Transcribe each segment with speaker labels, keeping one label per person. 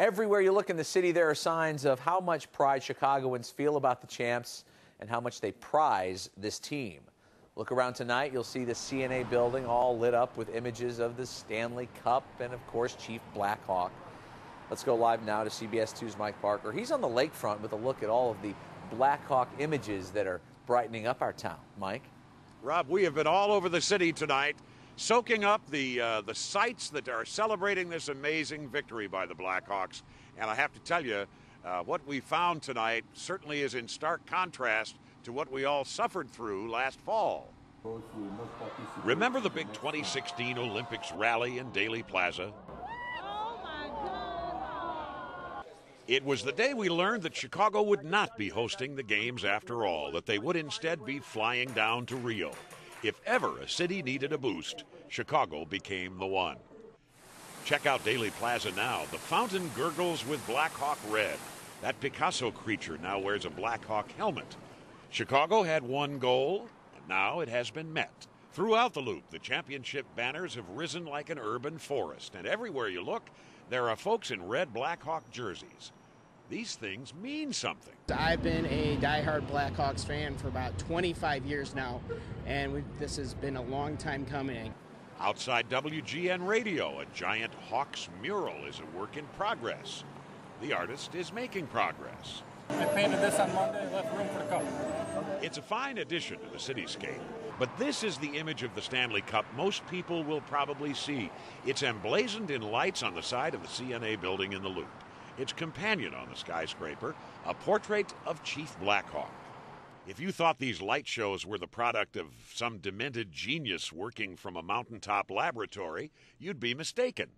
Speaker 1: Everywhere you look in the city, there are signs of how much pride Chicagoans feel about the champs and how much they prize this team. Look around tonight, you'll see the CNA building all lit up with images of the Stanley Cup and, of course, Chief Blackhawk. Let's go live now to CBS2's Mike Parker. He's on the lakefront with a look at all of the Blackhawk images that are brightening up our town. Mike?
Speaker 2: Rob, we have been all over the city tonight, soaking up the sights that are celebrating this amazing victory by the Blackhawks. And I have to tell you, what we found tonight certainly is in stark contrast to what we all suffered through last fall. Remember the big 2016 Olympics rally in Daley Plaza? It was the day we learned that Chicago would not be hosting the games after all, that they would instead be flying down to Rio. If ever a city needed a boost, Chicago became the one. Check out Daley Plaza now. The fountain gurgles with Blackhawk red. That Picasso creature now wears a Blackhawk helmet. Chicago had one goal, and now it has been met. Throughout the loop, the championship banners have risen like an urban forest, and everywhere you look, there are folks in red Blackhawk jerseys. These things mean something.
Speaker 3: I've been a diehard Blackhawks fan for about 25 years now, and this has been a long time coming.
Speaker 2: Outside WGN Radio, a giant Hawks mural is a work in progress. The artist is making progress.
Speaker 4: I painted this on Monday, left room for the cup.
Speaker 2: It's a fine addition to the cityscape, but this is the image of the Stanley Cup most people will probably see. It's emblazoned in lights on the side of the CNA building in the Loop. Its companion on the skyscraper, a portrait of Chief Blackhawk. If you thought these light shows were the product of some demented genius working from a mountaintop laboratory, you'd be mistaken.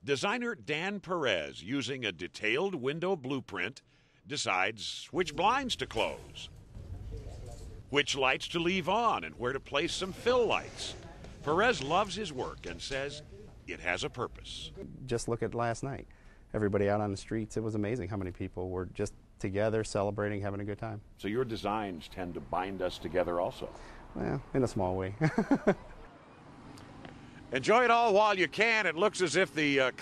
Speaker 2: Designer Dan Perez, using a detailed window blueprint, decides which blinds to close, which lights to leave on, and where to place some fill lights. Perez loves his work and says it has a purpose.
Speaker 5: Just look at last night. Everybody out on the streets, it was amazing how many people were just together, celebrating, having a good time.
Speaker 2: So your designs tend to bind us together also?
Speaker 5: Well, in a small way.
Speaker 2: Enjoy it all while you can. It looks as if the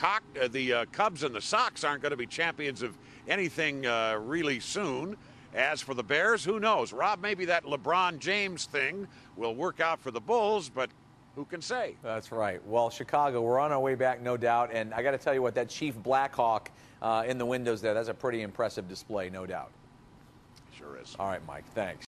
Speaker 2: Cubs and the Sox aren't going to be champions of anything really soon. As for the Bears, who knows? Rob, maybe that LeBron James thing will work out for the Bulls, but who can say?
Speaker 1: That's right. Well, Chicago, we're on our way back, no doubt. And I got to tell you what, that Chief Blackhawk in the windows there, that's a pretty impressive display, no doubt.
Speaker 2: Sure is.
Speaker 1: All right, Mike, thanks.